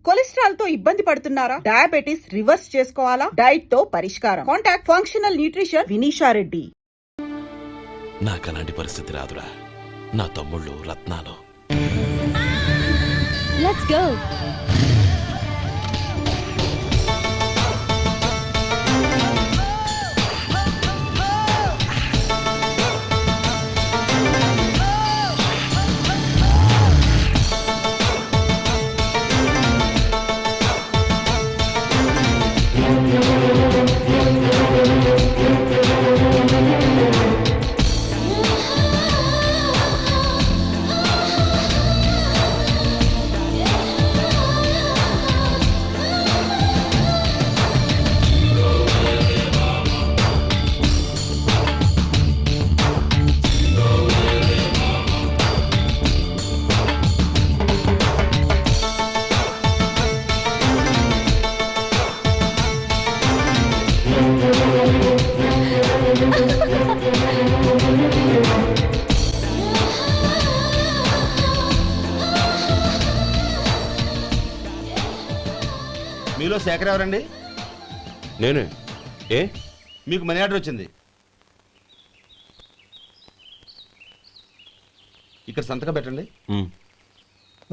Cholesterol తో ఇబ్బంది పడుతున్నారా? డయాబెటిస్ రివర్స్ చేసుకోవాలా? డైట్ తో పరిష్కారం. Contact functional nutrition Vinisha Reddy. నాకు అలాంటి పరిస్థితి రాదురా. నా తమ్ముళ్ళు రత్నాలు. Let's go. మీలో శేఖర్ ఎవరండి? నేనే. ఏ మీకు మనీ ఆర్డర్ వచ్చింది. ఇక్కడ సంతకం పెట్టండి.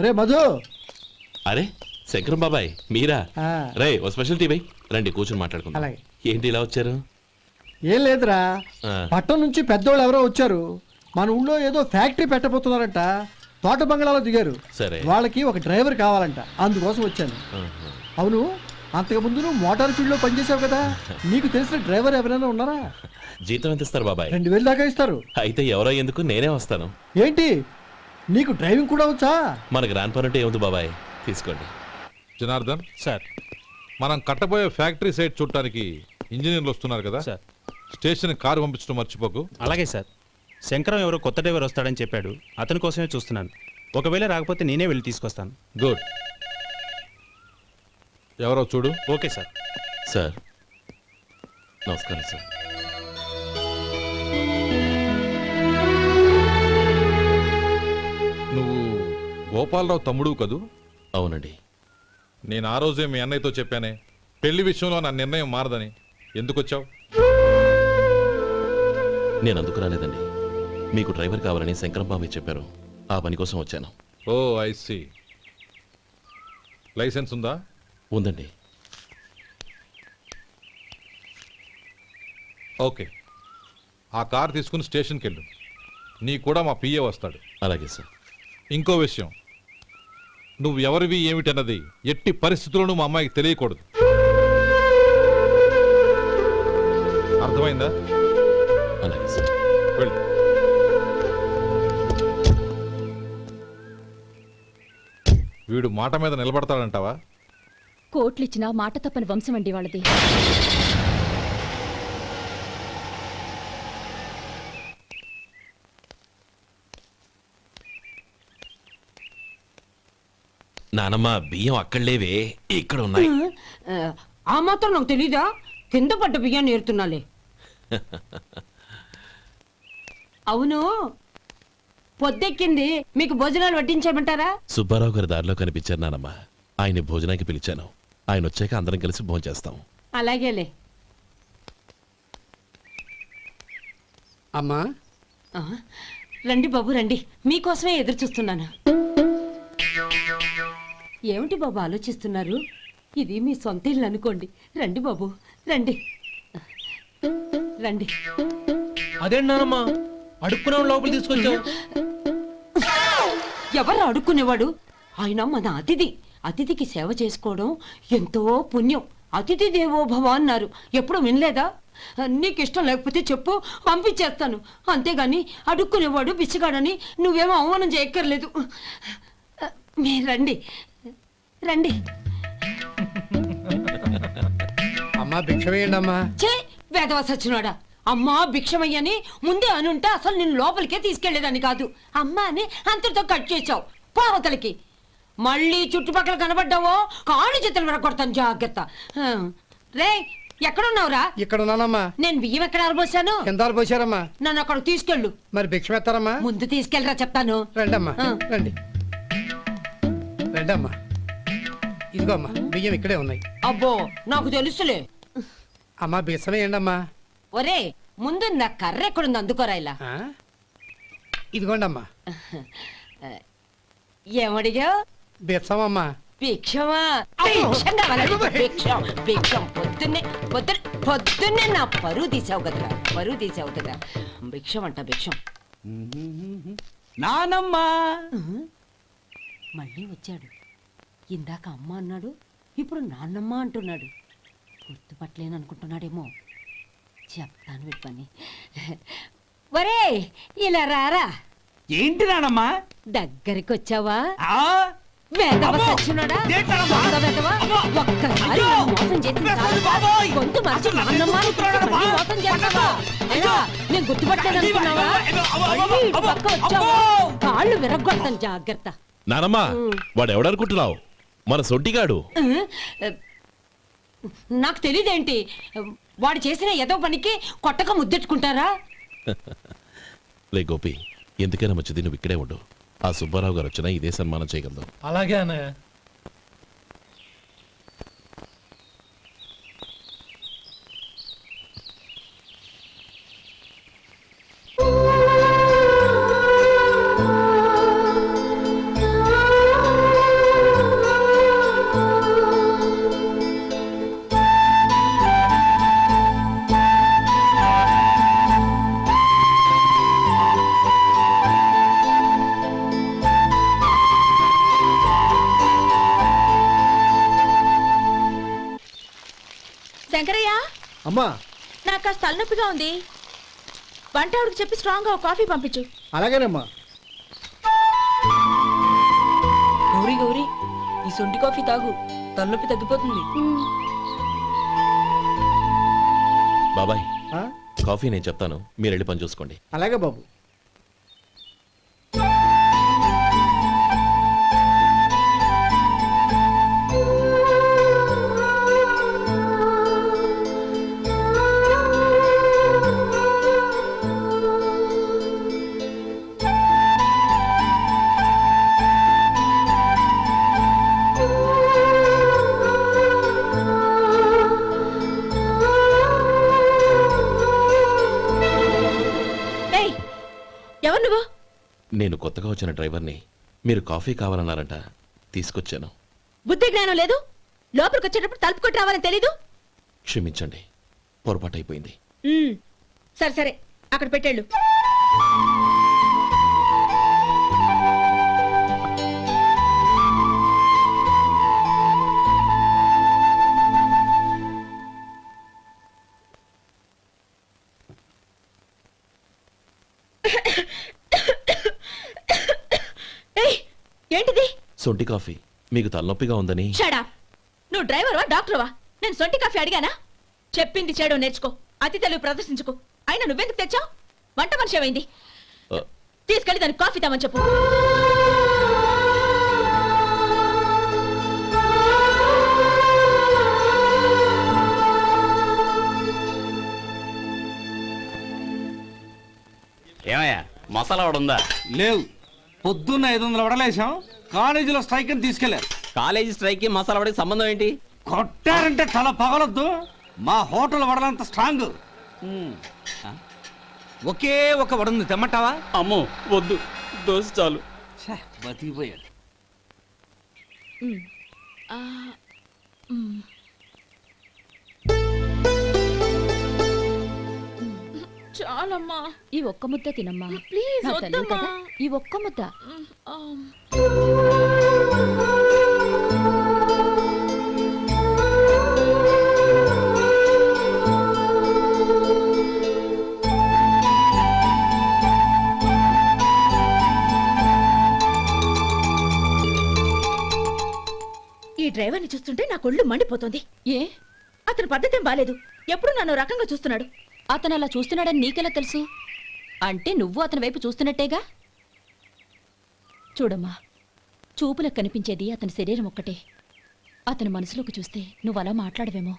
రే మధు. అరే శంకరం బాబాయ్ మీరా? రే ఓ స్పెషల్ టీ బై రండి కూర్చొని మాట్లాడుకుందాం. ఏంటి ఇలా వచ్చారు? ఏం లేదురా, పట్టణం నుంచి పెద్దోళ్ళు ఎవరో వచ్చారు. మన ఊళ్ళో ఏదో ఫ్యాక్టరీ పెట్టబోతున్నారంట. తోట బంగ్లాలో దిగారు. సరే, వాళ్ళకి ఒక డ్రైవర్ కావాలంట, అందుకోసం వచ్చాను. అవును, అంతకు ముందు నువ్వు మోటార్ ఫీల్డ్ లో పనిచేసావు కదా, నీకు తెలిసిన డ్రైవర్ ఎవరైనా ఉన్నారా? జీతం ఎంత ఇస్తారు బాబాయ్? 2000 దాకా ఇస్తారు. అయితే ఎవరో ఎందుకు, నేనే వస్తాను. ఏంటి, నీకు డ్రైవింగ్ కూడా వచ్చా? మనకు రాని పని అంటే ఏముంది బాబాయ్, తీసుకోండి. జనార్దన్ సార్, మనం కట్టబోయే ఫ్యాక్టరీ సైట్ చూడటానికి ఇంజనీర్లు వస్తున్నారు కదా సార్. స్టేషన్ కారు పంపించడం మర్చిపోకు. అలాగే సార్. శంకరం ఎవరో కొత్త డ్రైవర్ వస్తాడని చెప్పాడు, అతని కోసమే చూస్తున్నాను. ఒకవేళ రాకపోతే నేనే వెళ్ళి తీసుకొస్తాను. గుడ్. ఎవరో చూడు. Okay sir. సార్ నమస్కారం సార్. నువ్వు గోపాలరావు తమ్ముడు కదూ? అవునండి. నేను ఆ రోజే మీ అన్నయ్యతో చెప్పానే, పెళ్లి విషయంలో నా నిర్ణయం మారదని. ఎందుకు వచ్చావు? నేను అందుకు రాలేదండి, మీకు డ్రైవర్ కావాలని శంకరం బాబాయ్ చెప్పారు, ఆ పని కోసం వచ్చాను. ఓ ఐ సీ. లైసెన్స్ ఉందా? ఉందండి. ఓకే, ఆ కార్ తీసుకుని స్టేషన్కి వెళ్ళు. నీ కూడా మా పిఏ వస్తాడు. అలాగే సార్. ఇంకో విషయం, నువ్వు ఎవరివి ఏమిటన్నది ఎట్టి పరిస్థితుల్లోనూ మా అమ్మాయికి తెలియకూడదు. అర్థమైందా? అలాగే సార్. వెళ్ళు. వీడు మాట మీద నిలబడతాడంటావా? కోట్లిచ్చినా మాట తప్పని వంశం అండి వాళ్ళది. నానమ్మ బియ్యం అక్కడ లేవే, ఇక్కడ ఉన్నాయి. ఆ మాత్రం నాకు తెలీదా? కింద పడ్డ బియ్యాన్ని ఏరుతున్నాలే. అవును, పొద్దెక్కింది, మీకు భోజనాలు వడ్డించేయమంటారా? సుబ్బారావు గారి దారిలో కనిపించారు నానమ్మ, ఆయన భోజనానికి పిలిచాను. ఆయన వచ్చాక అందరం కలిసి భోజనం చేస్తాం. అలాగేలే. అమ్మా రండి బాబు రండి, మీకోసమే ఎదురు చూస్తున్నాను. ఏమిటి బాబు ఆలోచిస్తున్నారు? ఇది మీ సొంత ఇల్లు అనుకోండి. రండి బాబు రండి రండి. అదేంటమ్మా అడుక్కునే లోపల తీసుకొచ్చావు? ఎవరు అడుక్కునేవాడు? ఆయన మన అతిథి. అతిథికి సేవ చేసుకోవడం ఎంతో పుణ్యం. అతిథి దేవో భవ అన్నారు, ఎప్పుడు వినలేదా? నీకు ఇష్టం లేకపోతే చెప్పు, పంపించేస్తాను. అంతేగాని అడుక్కునేవాడు బిచ్చగాడని నువ్వేమో అవమానం చేయక్కర్లేదు. మీరు రండి రండి. అమ్మా భిక్ష వేయండి అమ్మా. చే వేదవ సచ్చినాడా, అమ్మా భిక్షమయ్యని ముందే అనుంటే అసలు నేను లోపలికే తీసుకెళ్లేదని కాదు. అమ్మా అని అంతటితో కట్ చేసావు. పావతలకి మళ్ళీ చుట్టుపక్కల కనబడ్డావో కాళ్ళు చేతులు విరగొడతాను, జాగ్రత్త. రే ఎక్కడున్నావురా? ఇక్కడ ఉన్నానమ్మా. నేను బియ్యం ఎక్కడ ఆరబోసాను? ఎంత ఆరబోసారమ్మా? నన్ను అక్కడ తీసుకెళ్ళు. మరి భిక్ష పెడతారమ్మా? ముందు తీసుకెళ్ళరా చెప్తాను. రండమ్మా రండి రండమ్మా. ఇదిగో అమ్మా బియ్యం ఇక్కడే ఉన్నాయి. అబ్బో నాకు తెలుసులే. అమ్మా బిసమే ఏంటమ్మా? ఒరే ముందు నా కర్ర ఎక్కడుంది అందుకోరా ఇలా. ఇదిగోండి అమ్మా. ఏమడిగా? బిసమమ్మా. భిక్షమా? భిక్షం కావాలండి, భిక్షం భిక్షం. పొద్దున్నే నా పరువు తీసావు కదరా, పరువు తీసావు కదా. భిక్షం అంట భిక్షం. నానమ్మా మళ్ళీ వచ్చాడు. ఇందాక అమ్మ అన్నాడు, ఇప్పుడు నాన్నమ్మ అంటున్నాడు. గుర్తుపట్టలేననుకుంటున్నాడేమో. చెప్తాను వీడి పని. ఒరే ఇలా రారా. ఏంటి నానమ్మా? దగ్గరికి వచ్చావా? వేదవ సచ్చినోడా? దొంగ వేదవా? ఒక్కసారి నన్ను మోసం చేసి గొంతు మార్చి నాన్నమ్మ అని మళ్ళీ మోసం చేస్తావా? ఎలా? నేను గుర్తుపట్టలేదనుకున్నావా? మళ్ళీ ఇటు పక్క వచ్చావా? కాళ్ళు విరగ్గొడతాను, జాగ్రత్త. నానమ్మా వాడు ఎవడనుకుంటున్నావు? మన సొంటిగాడు. నాకు తెలియదేంటి, వాడు చేసిన ఏదో పనికి కొట్టక ముద్దెట్టుకుంటారా? లే గోపి, ఎందుకైనా మంచిది నువ్వు ఇక్కడే ఉండు. ఆ సుబ్బారావు గారు వచ్చినా ఇదే సన్మానం చేయగలదు. అలాగే అన్నయ్య. శంకరయ్య, అమ్మా నాకు కాస్త తలనొప్పిగా ఉంది. వంట ఆవిడకి చెప్పి స్ట్రాంగ్ గా కాఫీ పంపించు. అలాగేనమ్మా. గౌరీ గౌరీ, ఈ సొంటి కాఫీ తాగు, తలనొప్పి తగ్గిపోతుంది. బాబాయ్ ఆ? కాఫీ నేను చెప్తాను, మీరు వెళ్ళి పని చూసుకోండి. అలాగే బాబు. ఎవరు నువ్వు? నేను కొత్తగా వచ్చిన డ్రైవర్ని. మీరు కాఫీ కావాలన్నారంట, తీసుకొచ్చాను. బుద్ధి జ్ఞానం లేదు. లోపలికి వచ్చేటప్పుడు తలుపు కొట్టి రావాలని తెలీదు. క్షమించండి, పొరపాటు అయిపోయింది. సరే సరే, అక్కడ పెట్టేళ్ళు. ఏంటిది? సొంటి కాఫీ. మీకు తలనొప్పిగా ఉందని. షడా, నువ్వు డ్రైవర్వా డాక్టర్వా? నేను సొంటి కాఫీ అడిగానా? చెప్పింది చేయడం నేర్చుకో, అతి తెలివి ప్రదర్శించుకో. అయినా నువ్వెందుకు తెచ్చావు? వంట మనిషి ఏమైంది? తీసుకెళ్ళి దానికి కాఫీ తామని చెప్పు. ఏమయ్యా మసాలా వాడు ఉందా? లేవు. పొద్దున్న 500 వడలేసాం. కాలేజీలో స్ట్రైక్ అని తీసుకెళ్లారు. కాలేజీ స్ట్రైక్ కి మసాలా వాడికి సంబంధం ఏంటి? కొట్టారంటే తల పగలొద్దు. మా హోటల్ వడలంత స్ట్రాంగ్. ఒకే ఒక వడుంది, తెమ్మంటావా? అమ్మో వద్దు, దోశ చాలు. బతికిపోయాడు. చాలమ్మా, ఈ ఒక్క ముద్ద తినమ్మా ప్లీజ్. నా తల్లి కదా, ఈ ఒక్క ముద్ద. ఈ డ్రైవర్ని చూస్తుంటే నా కొళ్ళు మండిపోతుంది. ఏ? అతని పద్ధతేం బాలేదు. ఎప్పుడు నన్ను రకంగా చూస్తున్నాడు. అతను అలా చూస్తున్నాడని నీకెలా తెలుసు? అంటే నువ్వు అతని వైపు చూస్తున్నట్టేగా. చూడమ్మా, చూపులకు కనిపించేది అతని శరీరం ఒక్కటే. అతని మనసులోకి చూస్తే నువ్వు అలా మాట్లాడవేమో.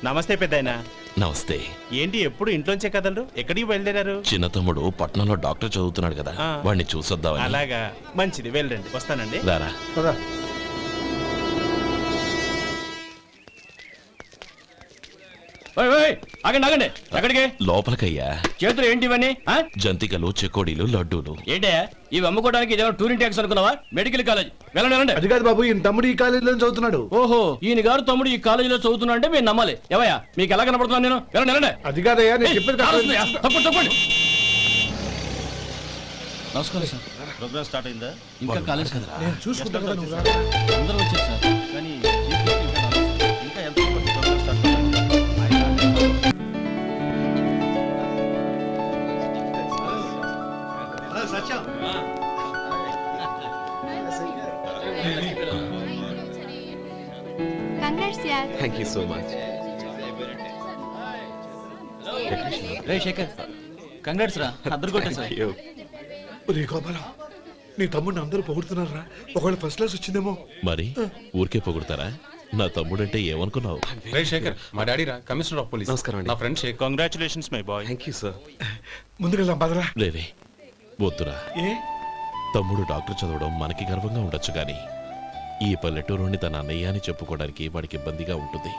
నమస్తే పెద్దాయనా. నమస్తే. ఏంటి ఎప్పుడు ఇంట్లోంచే కదలరు? ఎక్కడికి బయలుదేరారు? చిన్న తమ్ముడు పట్నంలో డాక్టర్ చదువుతున్నాడు కదా, ఆ. వాడిని చూసొద్దామని. అలాగా, మంచిది, వెళ్ళండి. వస్తానండి. రారా. పదా ఆగండి ఆగండి, ఎక్కడికి? లోపలికయ్యా. చేతులు ఏంటి ఇవన్నీ? జంతికలు, చెకోడీలు, లడ్డూలు. ఏంటే ఇవి అమ్ముకోవడానికి ఇదేమో టూరింగ్ ట్యాక్స్ అనుకున్నావా? మెడికల్ కాలేజ్, వెళ్ళండి వెళ్ళండి. అది కాదు బాబు, ఈయన తమ్ముడు ఈ కాలేజీలో చదువుతున్నాడు. ఓహో, ఈయన గారు తమ్ముడు ఈ కాలేజీలో చదువుతున్నా అంటే మీరు నమ్మాలి. ఏవయ్యా, మీకు ఎలా కనపడుతున్నాను నేను? వెళ్ళండి వెళ్ళండి. అది కాదయ్యా, నేను చెప్పేది కాదు. తప్పండి తప్పండి. నమస్కారం సార్. ప్రోగ్రామ్ స్టార్ట్ అయిందా? ఇంకా కాలేజ్ కదా, నేను చూసుకుంటా కదా, నువ్వు రా. అందరూ వచ్చారు సార్. కానీ ఇంకా ఎంత ప్రోగ్రామ్ స్టార్ట్ అవ్వాలి? Thank you so much. రే శేఖర్, కంగ్రాట్స్ రా, అద్దరు కొట్టా సార్. ఒరే గోపాలం, నీ తమ్ముడిని అందరూ పొగుడుతున్నారా? ఒకవేళ ఫస్ట్ క్లాస్ వచ్చిందేమో. మరి ఊరికే పొగుడతారా? నా తమ్ముడంటే ఏమనుకున్నావు? శేఖర్, మా డాడీ రా, కమిషనర్ ఆఫ్ పోలీస్. నమస్కారం అండి. నా friend Shekhar. Congratulations my boy. Thank you sir. ముందుకెళ్దాం పదరా. లేదే, వద్దురా. ఏ తమ్ముడు డాక్టర్ చదవడం మనకి గర్వంగా ఉండొచ్చు కానీ ఈ పల్లెటూరుని తన అన్నయ్య అని చెప్పుకోవడానికి వాడికి ఇబ్బందిగా ఉంటుంది.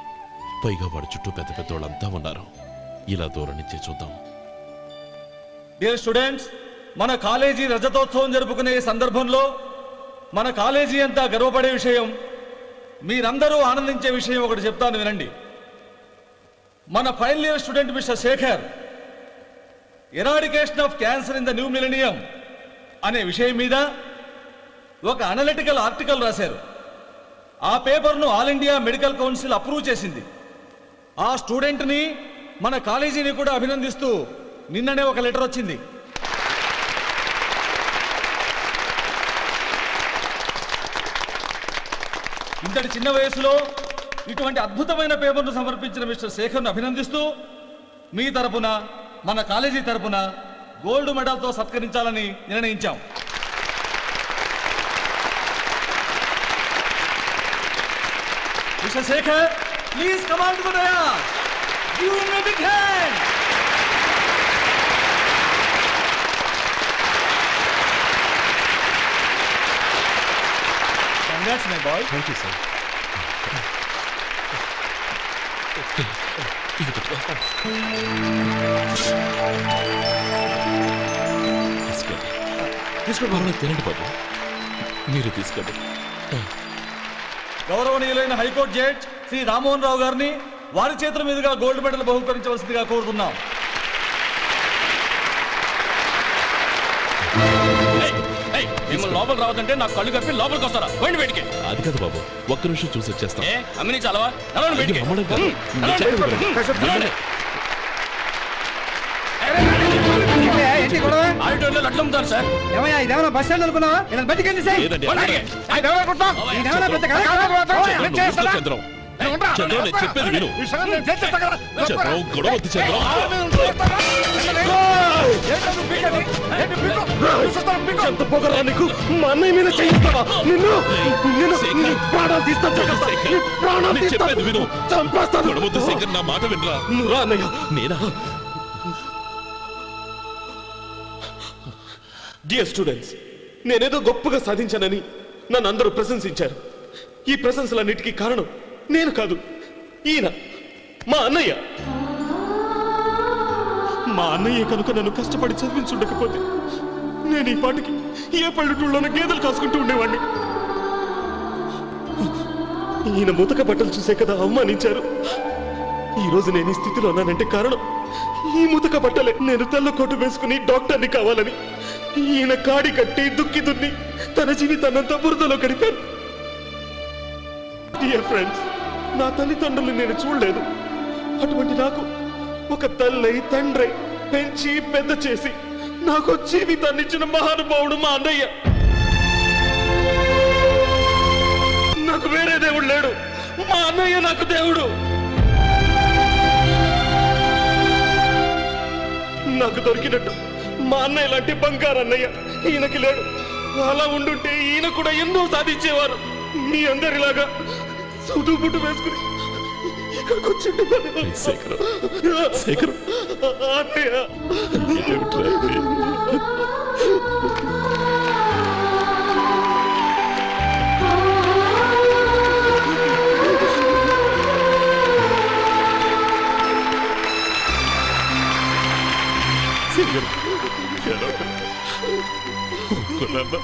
పైగా వాడి చుట్టూ పెద్ద పెద్దోళ్ళంతా ఉన్నారు. ఇలా దూరం నుంచే చూద్దాం. డియర్ స్టూడెంట్స్, మన కాలేజీ రజతోత్సవం జరుపుకునే ఈ సందర్భంలో మన కాలేజీ అంతా గర్వపడే విషయం, మీరందరూ ఆనందించే విషయం ఒకటి చెప్తాను వినండి. మన final year student mister Shekhar eradication of cancer in the new millennium అనే విషయం మీద ఒక అనలిటికల్ ఆర్టికల్ రాశారు. ఆ పేపర్ను all India medical council approve చేసింది. ఆ స్టూడెంట్ని, మన కాలేజీని కూడా అభినందిస్తూ నిన్ననే ఒక లెటర్ వచ్చింది. ఇంతటి చిన్న వయసులో ఇటువంటి అద్భుతమైన పేపర్ను సమర్పించిన మిస్టర్ శేఖర్ను అభినందిస్తూ మీ తరపున, మన కాలేజీ తరపున గోల్డ్ మెడల్తో సత్కరించాలని నిర్ణయించాం. Mister Shekhar, please come on to the dais. Give him a big hand. Congrats my boy. Thank you sir. తీసుకోండి, తినండి బాబు. మీరు తీసుకోండి. గౌరవనీయులైన హైకోర్టు జడ్జ్ శ్రీ రామ్మోహన్ రావు గారిని వారి చేతుల మీదుగా గోల్డ్ మెడల్ బహుకరించవలసిందిగా కోరుతున్నాం. మిమ్మల్ని లోపల రావద్దంటే నాకు కళ్ళు కప్పి లోపలికి వస్తారా? పోయింది బయటికి. అది కాదు బాబు, ఒక్క నిమిషం చూసి వచ్చేస్తాం. అమ్మిని చాలవా? నడవండి బయటికి. అమ్మడం కాదు. మీరు చెప్పేది వినండి. ఆడిటోరియంలో లడ్లు అమ్ముతారు సార్. ఇదేమన్నా బస్ స్టాండ్ అనుకున్నావా? ఇలా బతికెళ్ళి లేదండి, పోనీకి. చంద్రం, చంద్రం, నేను చెప్పేది విను. చంద్రం, గొడవ వద్దు చంద్రం. ఎంత పొగరా నీకు? మా అన్నయ్య మీద చేయిస్తావా? నిన్ను శేఖర్, ప్రాణాలు తీస్తాను. నేను చెప్పేది విను. చంపేస్తాను. గొడవ వద్దు శేఖర్, నా మాట వినరా. నువ్వు రా అన్నయ్య. నేనా? డియర్ స్టూడెంట్స్, నేనేదో గొప్పగా సాధించానని నన్ను అందరూ ప్రశంసించారు. ఈ ప్రశంసలన్నిటికీ కారణం నేను కాదు, ఈయన మా అన్నయ్య. మా అన్నయ్య కనుక నన్ను కష్టపడి చదివించుండకపోతే నేను ఈ పాటికి ఏ పల్లెటూళ్ళలోనూ గేదెలు కాసుకుంటూ ఉండేవాడిని. ఈయన ముతక బట్టలు చూసే కదా అవమానించారు. ఈ రోజు నేను ఈ స్థితిలో ఉన్నానంటే కారణం ఈ ముతక బట్టలే. నేను తెల్ల కోటు వేసుకుని డాక్టర్ని కావాలని ఈయన కాడి కట్టి దుక్కి దున్ని తన జీవితాన్నంతా బురదలో గడిపాను. డియర్ ఫ్రెండ్స్, నా తల్లిదండ్రులు నేను చూడలేదు. అటువంటి నాకు ఒక తల్లై తండ్రి పెంచి పెద్ద చేసి నాకు జీవితాన్ని ఇచ్చిన మహానుభావుడు మా అన్నయ్య. నాకు వేరే దేవుడు లేడు, మా అన్నయ్య నాకు దేవుడు. నాకు దొరికినట్టు మా అన్నయ్య లాంటి బంగారు అన్నయ్య ఈయనకి లేడు. అలా ఉండుంటే ఈయన కూడా ఎన్నో సాధించేవారు. మీ అందరిలాగా సుదుబుట్టు వేసుకుని ఇక్కడికి వచ్చి శేఖరం శేఖరం అన్నయ్య ఏమిట్రా ఇది? శేఖరం, ఏడవకు. ఊరుకోనన్నా.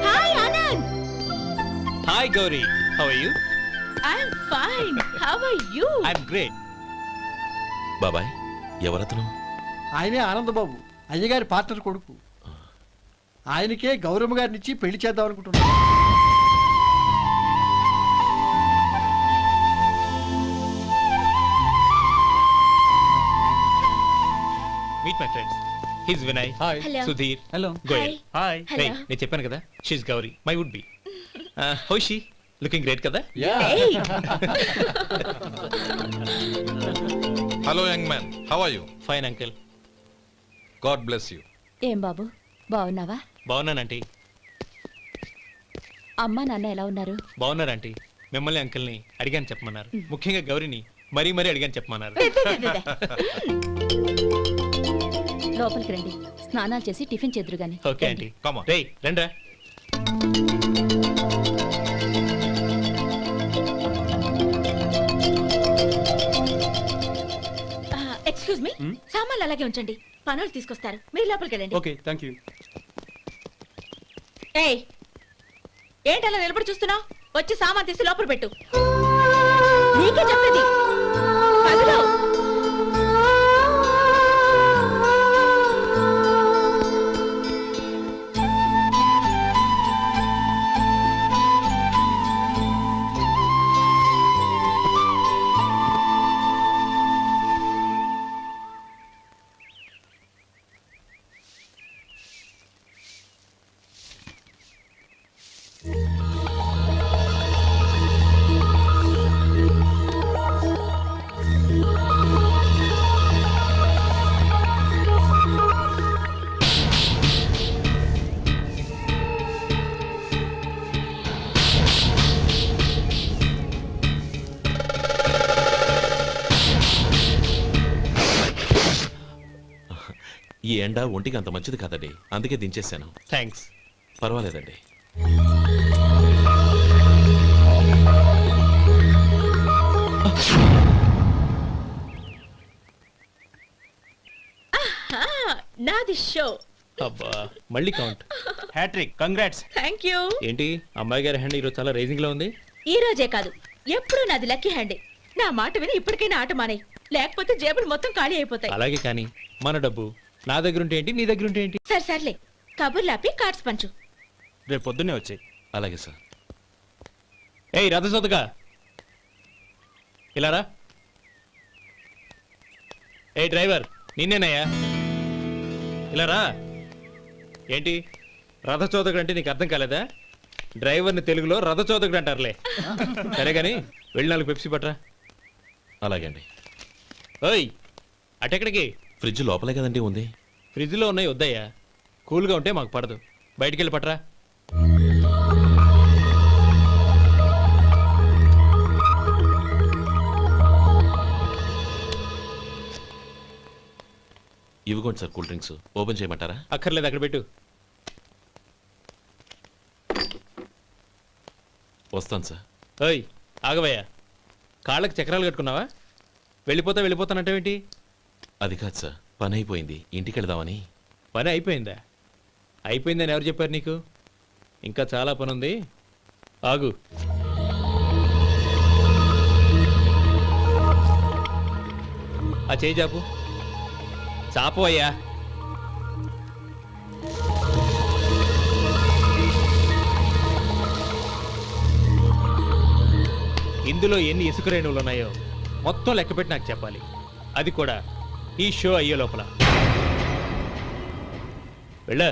Hi Anand. Hi Gauri, how are you? I am fine. How are you? I am great. బాబాయ్ ఎవరతను? ఆయనే ఆనందబాబు, అయ్యగారి పార్ట్నర్ కొడుకు. ఆయనకే గౌరమ్మ గారిని ఇచ్చి పెళ్లి చేద్దాం అనుకుంటున్నాను. Meet my friends. His Vinay. Hi. Hello. Sudheer. Hello. Goyal. Hi. Hello. నేను చెప్పాను కదా, she's Gauri, my would be. How she? Looking great కదా? Hey. Hello young man, how are you? Fine uncle. God bless you. ఏం బాబు బాగున్నావా? బాగున్నానంటీ. అమ్మా నాన్న ఎలా ఉన్నారు? బాగున్నారంటీ. మిమ్మల్ని అంకుల్ని అడిగాను చెప్పమన్నారు. ముఖ్యంగా గౌరీని మరీ మరీ అడిగాను చెప్పమన్నారు. లోపలికి రండి, స్నానాలు చేసి టిఫిన్ చేద్దురు గాని. Okay aunty. Come on. రేయ్ రండ్రా. ఎక్స్క్యూజ్ మీ, సామాన్లు అలాగే ఉంచండి, పనులు తీసుకొస్తారు. మీరు లోపలికి వెళ్ళండి. Okay, thank you. ఏయ్, ఏంటి అలా నిలబడి చూస్తున్నావు? వచ్చి సామాన్ తీసి లోపల పెట్టు. నీకే చెప్పేది. కదులు. ఈ ఎండ ఒంటికి అంత మంచిది కాదండి, అందుకే దించేశాను. థ్యాంక్స్. పర్వాలేదండి. నాది షో. అబ్బా, మళ్ళీ count. Hattrick, congrats. Thank you. ఏంటి అమ్మాయి గారి హ్యాండ్ ఈరోజు చాలా రేజింగ్ లో ఉంది. ఈ రోజే కాదు, ఎప్పుడు నాది లక్కీ హ్యాండే. నా మాట విని ఇప్పటికైనా ఆట మానే, లేకపోతే జేబులు మొత్తం ఖాళీ అయిపోతాయి. అలాగే కానీ మన డబ్బు నా దగ్గర ఉంటే ఏంటి, నీ దగ్గర ఉంటే ఏంటి? సరే సర్లే, కబుర్లాపి కార్డ్స్ పంచు. రేపు పొద్దున్నే వచ్చాయి. అలాగే సార్. ఏయ్ రథసోదగా, ఇలా రా. ఏ డ్రైవర్, నిన్నేనయ్యా, ఇలా రా. ఏంటి రథచోదకుడు అంటే నీకు అర్థం కాలేదా? డ్రైవర్ని తెలుగులో రథచోదకుడు అంటారులే. సరే కానీ వెళ్ళి 4 పెప్సీ పట్రా. అలాగే అండి. ఓయ్ అటెక్కడికి? ఫ్రిడ్జ్ లోపలే కదండి ఉంది. ఫ్రిడ్జ్లో ఉన్నాయి వద్దయ్యా, కూల్గా ఉంటే మాకు పడదు. బయటికి వెళ్ళి పట్రా. ఇవ్వకోండి సార్, కూల్ డ్రింక్స్ ఓపెన్ చేయమంటారా? అక్కర్లేదు, అక్కడ పెట్టు. వస్తాను సార్. ఓయ్ ఆగవయ్యా, కాళ్ళకి చక్రాలు కట్టుకున్నావా? వెళ్ళిపోతానంటావేంటి? అది కాదు సార్, పని అయిపోయింది, ఇంటికి వెళదామని. పని అయిపోయిందా? అయిపోయిందని ఎవరు చెప్పారు నీకు? ఇంకా చాలా పని ఉంది, ఆగు. ఆ చేయి చాపు. చాపు అయ్యా. ఇందులో ఎన్ని ఇసుక రేణువులు ఉన్నాయో మొత్తం లెక్కపెట్టి నాకు చెప్పాలి. అది కూడా ఈ షో అయ్యే లోపల. వెళ్ళ.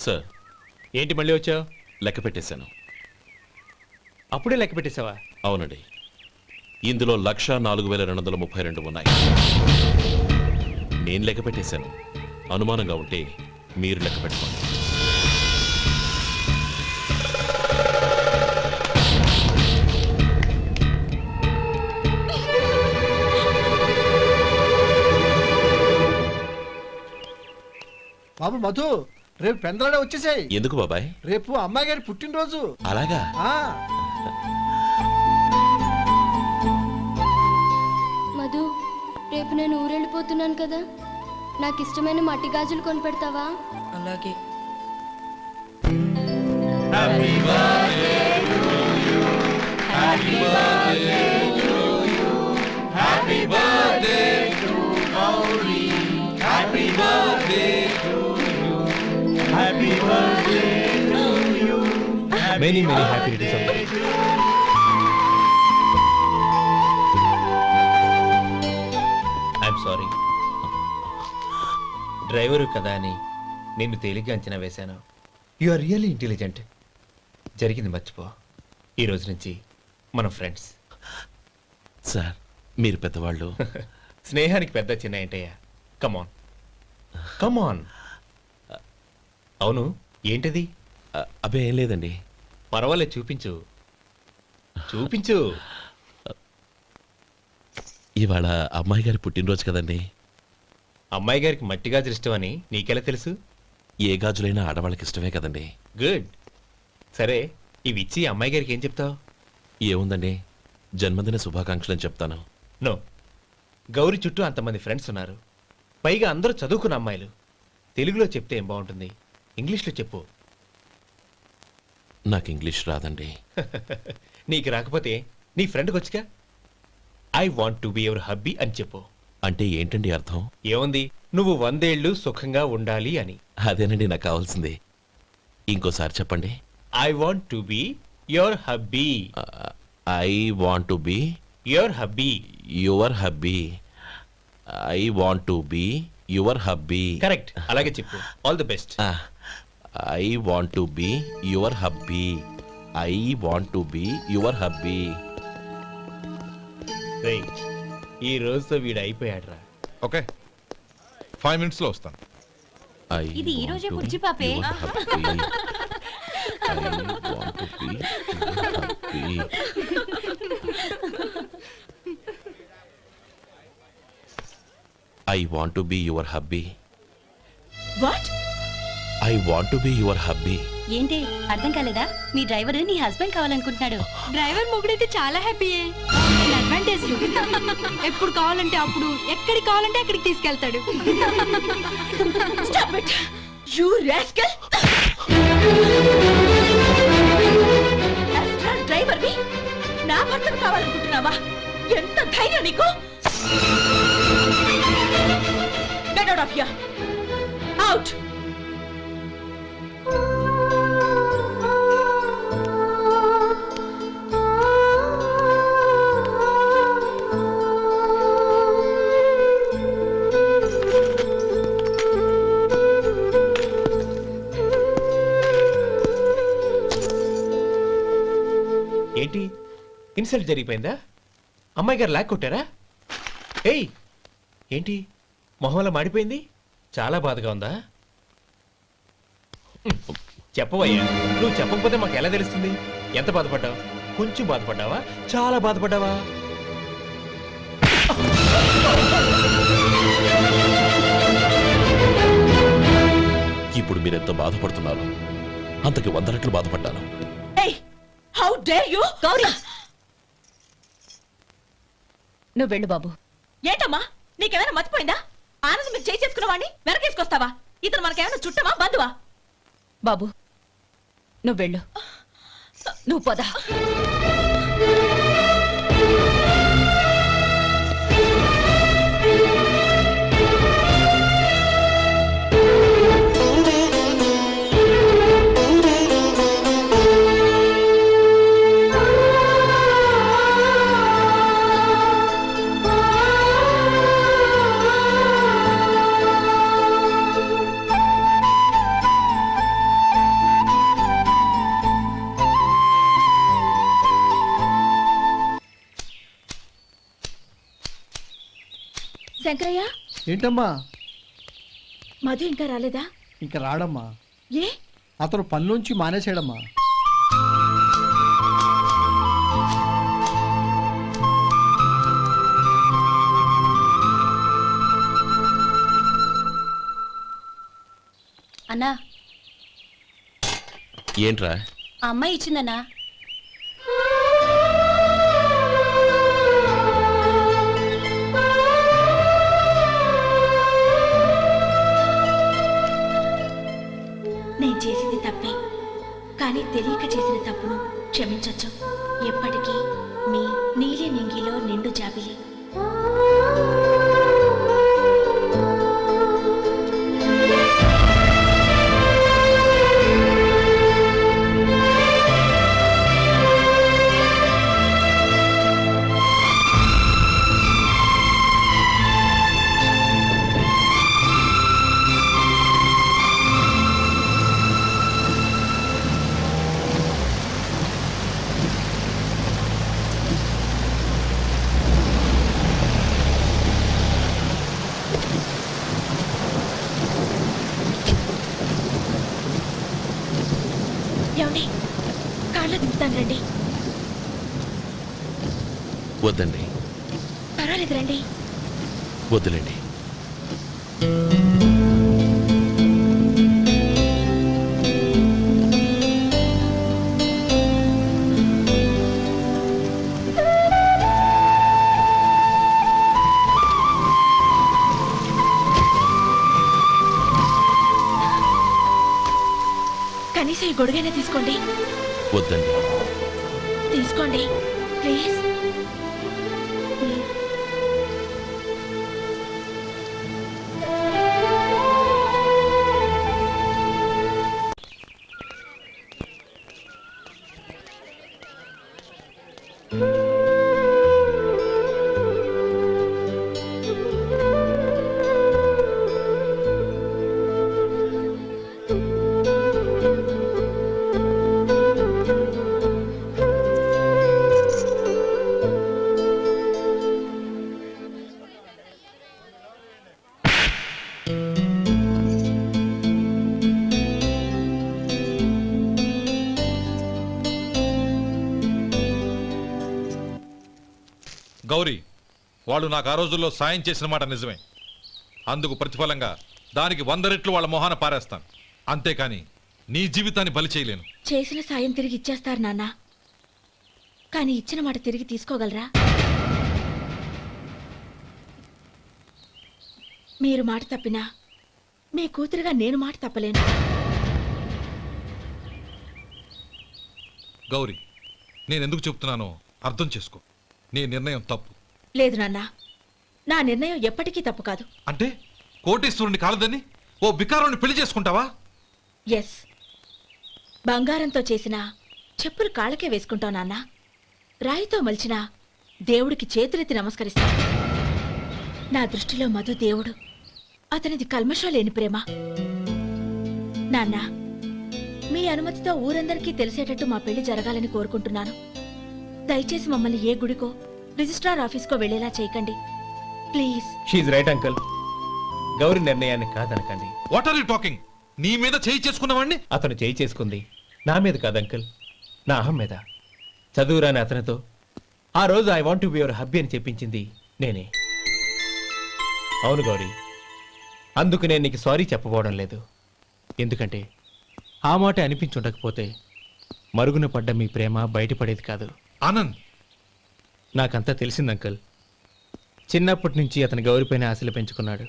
సార్ ఏంటి మళ్ళీ వచ్చావు? లెక్క పెట్టేశాను. అప్పుడే లెక్క పెట్టేశావా? అవునండి, ఇందులో 1,04,232 ఉన్నాయి. నేను లెక్క పెట్టేశాను. అనుమానంగా ఉంటే మీరు లెక్క పెట్టుకోండి. బాబు మధు, రేపు పెందలాడే వచ్చేసాయి. ఎందుకు బాబాయ్? రేపు అమ్మాయి గారి పుట్టినరోజు. అలాగా? ఆ మధు, రేపు నేను ఊరెళ్ళిపోతున్నాను కదా, నాకు ఇష్టమైన మట్టి గాజులు కొనిపెడతావా? అలాగే. Many many happy returns. I'm sorry. Driver కదా అని నిన్ను తేలిగ్గా అంచనా వేశాను. You are really intelligent. జరిగింది మర్చిపో. ఈ రోజు నుంచి మనం ఫ్రెండ్స్. సార్, మీరు పెద్దవాళ్ళు. స్నేహానికి పెద్ద చిన్న ఏంటయ్యా? కమాన్ కమాన్. అవును, ఏంటది? అబ్బే ఏం లేదండి. పర్వాలేదు, చూపించు చూపించు. ఇవాళ అమ్మాయి గారి పుట్టినరోజు కదండి. అమ్మాయి గారికి మట్టి గాజులు ఇష్టమని నీకెలా తెలుసు? ఏ గాజులైనా ఆడవాళ్ళకి ఇష్టమే కదండి. గుడ్. సరే, ఇవి ఇచ్చి అమ్మాయి గారికి ఏం చెప్తావు? ఏముందండి, జన్మదిన శుభాకాంక్షలు అని చెప్తాను. నో, గౌరీ చుట్టూ అంతమంది ఫ్రెండ్స్ ఉన్నారు, పైగా అందరూ చదువుకున్న అమ్మాయిలు. తెలుగులో చెప్తే ఏం బాగుంటుంది? ఇంగ్లీష్లో చెప్పు. నాకు ఇంగ్లీష్ రాదండి. నీకు రాకపోతే నీ ఫ్రెండ్కి వచ్చిగా I want to be your hubby అని చెప్పు. అంటే ఏంటండి అర్థం? ఏముంది, నువ్వు 100 ఏళ్ళు సుఖంగా ఉండాలి అని. అదేనండి నాకు కావాల్సింది. ఇంకోసారి చెప్పండి. I want to be your hubby. I want to be your hubby. Your hubby. I want to be your hubby. Correct, అలాగే చెప్పు. All the best. I want to be your hubby. I want to be your hubby. ఈ రోజుతో వీడు అయిపోయాడ్రా. Okay, 5 minutes లో వస్తాను. ఇది ఈ రోజే పుచ్చి పాపే. I want to be your hubby. What? I want to be your hubby. ఏంటి అర్థం కాలేదా? మీ డ్రైవర్ నీ హస్బెండ్ కావాలనుకుంటున్నాడు. డ్రైవర్ మొగుడైతే చాలా హ్యాపీయే. అడ్వాంటేజ్ ఎప్పుడు కావాలంటే అప్పుడు, ఎక్కడికి కావాలంటే అక్కడికి తీసుకెళ్తాడు. Stop it! You rascal! Driver వి నా భర్తను కావాలనుకుంటున్నావా? ఎంత ధైర్యం నీకు? Get out of here! Out! ఏంటి, ఇన్సల్ట్ జరిగిపోయిందా? అమ్మాయి గారు లాక్ కొట్టారా? ఏయ్, ఏంటి మొహంలో మాడిపోయింది? చాలా బాధగా ఉందా? చెప్పవయ్యా, నువ్వు చెప్పకపోతే మాకు ఎలా తెలుస్తుంది? ఎంత బాధపడ్డావు? కొంచెం బాధపడ్డావా? చాలా బాధపడ్డావా? ఇప్పుడు మీరెంత బాధపడుతున్నారు, అంతకి 100 రెట్లు బాధపడ్డాను. Hey! How dare you? Gauri, నువ్వు వెళ్ళు బాబు. ఏంటమ్మా, నీకేమైనా మర్చిపోయిందా? ఆనందం మీరు చేసుకున్న వాడిని వెనకేసుకొస్తావా? ఇతను మనకేమైనా చుట్టమా, బంధువా? బాబు, నువ్వు వెళ్ళు. నువ్వు పద. శంకరయ్య, ఏంటమ్మా? మధు ఇంకా రాలేదా? ఇంకా రాడమ్మా. ఏ? అతను పనిలోంచి మానేసాడమ్మా. అన్నా, ఏంట్రా? ఆ అమ్మాయి ఇచ్చిందన్నా. నేను చేసింది తప్పే, కానీ తెలియక చేసిన తప్పును క్షమించొచ్చు. ఎప్పటికీ మీ నీలి నింగిలో నిండు జాబిలి. ఏమండి, కాళ్ళ దింపుతాను రండి. వద్దండి. పర్వాలేదు రండి. వద్దులేండి. కనీసం ఈ గొడుగైనా తీసుకోండి. వద్దండి. తీసుకోండి ప్లీజ్. గౌరీ, వాళ్ళు నాకు ఆ రోజుల్లో సాయం చేసిన మాట నిజమే. అందుకు ప్రతిఫలంగా దానికి 100 రెట్లు వాళ్ళ మొహాన పారేస్తాను. అంతేకాని నీ జీవితాన్ని బలి చేయలేను. చేసిన సాయం తిరిగి ఇచ్చేస్తారు నాన్న, కానీ ఇచ్చిన మాట తిరిగి తీసుకోగలరా? మీరు మాట తప్పినా మీ కూతురుగా నేను మాట తప్పలేను. గౌరీ, నేనెందుకు చెప్తున్నానో అర్థం చేసుకో. నీ నిర్ణయం తప్పు. లేదు నాన్న, నా నిర్ణయం ఎప్పటికీ తప్పు కాదు. అంటే కోటీశ్వరుని కాలదని ఓ బికారుని పెళ్లి చేసుకుంటావా? ఎస్, బంగారంతో చేసిన చెప్పులు కాళ్ళకే వేసుకుంటావు నాన్న. రాయితో మలిచిన దేవుడికి చేతులెత్తి నమస్కరిస్తాను. నా దృష్టిలో మధు దేవుడు, అతనిది కల్మషం లేని ప్రేమ. నాన్న, మీ అనుమతితో ఊరందరికీ తెలిసేటట్టు మా పెళ్లి జరగాలని కోరుకుంటున్నాను. దయచేసి మమ్మల్ని ఏ గుడికో రిజిస్ట్రార్ ఆఫీస్కో వెళ్ళేలా చేయకండి please. She's right uncle. Gauri నిర్ణయాన్ని కాదనకండి. What are you talking? నీ మీద చేయి చేసుకున్నవాడిని అతను చేయి చేసుకుంది నా మీద కాదు అంకుల్, నా అహం మీద. చదువురాని అతనితో ఆ రోజు I want to be your hubby అని చెప్పించింది నేనే. అవును గౌరీ, అందుకు నేను నీకు సారీ చెప్పబోవడం లేదు. ఎందుకంటే ఆ మాట అనిపించుండకపోతే మరుగున పడ్డ మీ ప్రేమ బయటపడేది కాదు. ఆనంద్, నాకంతా తెలిసింది అంకుల్. చిన్నప్పటి నుంచి అతని గౌరీపైన ఆశలు పెంచుకున్నాడు.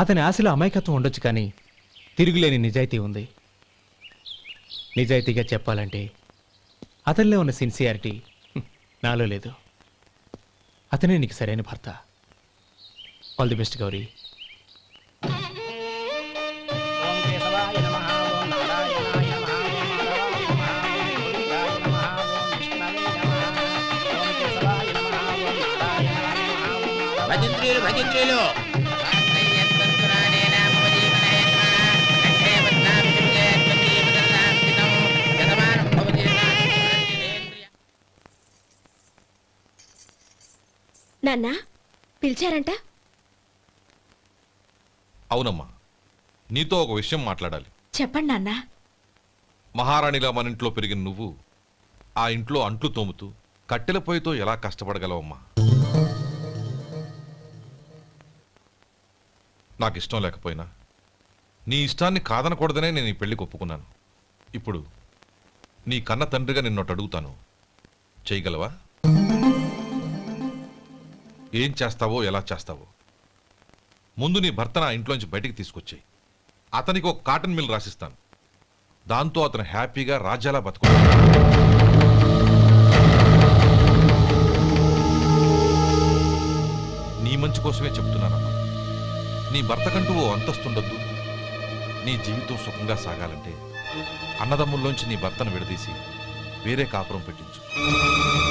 అతని ఆశలో అమాయకత్వం ఉండొచ్చు, కానీ తిరుగులేని నిజాయితీ ఉంది. నిజాయితీగా చెప్పాలంటే అతనిలో ఉన్న సిన్సియారిటీ నాలో లేదు. అతనే నీకు సరైన భర్త. All the best Gauri. భజంత్రీలు నాన్న, పిలిచారంట? అవునమ్మా, నీతో ఒక విషయం మాట్లాడాలి. చెప్పండి నాన్న. మహారాణిలా మన ఇంట్లో పెరిగిన నువ్వు ఆ ఇంట్లో అంట్లు తోముతూ కట్టెల పొయ్యితో ఎలా కష్టపడగలవమ్మా? నాకు ఇష్టం లేకపోయినా నీ ఇష్టాన్ని కాదనకూడదనే నేను ఈ పెళ్లికి ఒప్పుకున్నాను. ఇప్పుడు నీ కన్న తండ్రిగా నిన్నొట్టు అడుగుతాను, చేయగలవా? ఏం చేస్తావో, ఎలా చేస్తావో ముందు నీ భర్తను ఆ ఇంట్లోంచి బయటికి తీసుకొచ్చాయి. అతనికి ఒక కాటన్ మిల్ రాసిస్తాను. దాంతో అతను హ్యాపీగా రాజ్యాలా బతుకుతాడు. నీ మంచి కోసమే చెప్తున్నానమ్మా. నీ భర్తకంటూ ఓ అంతస్తుండొద్దు. నీ జీవితం సుఖంగా సాగాలంటే అన్నదమ్ముల్లోంచి నీ భర్తను విడదీసి వేరే కాపురం పెట్టించు.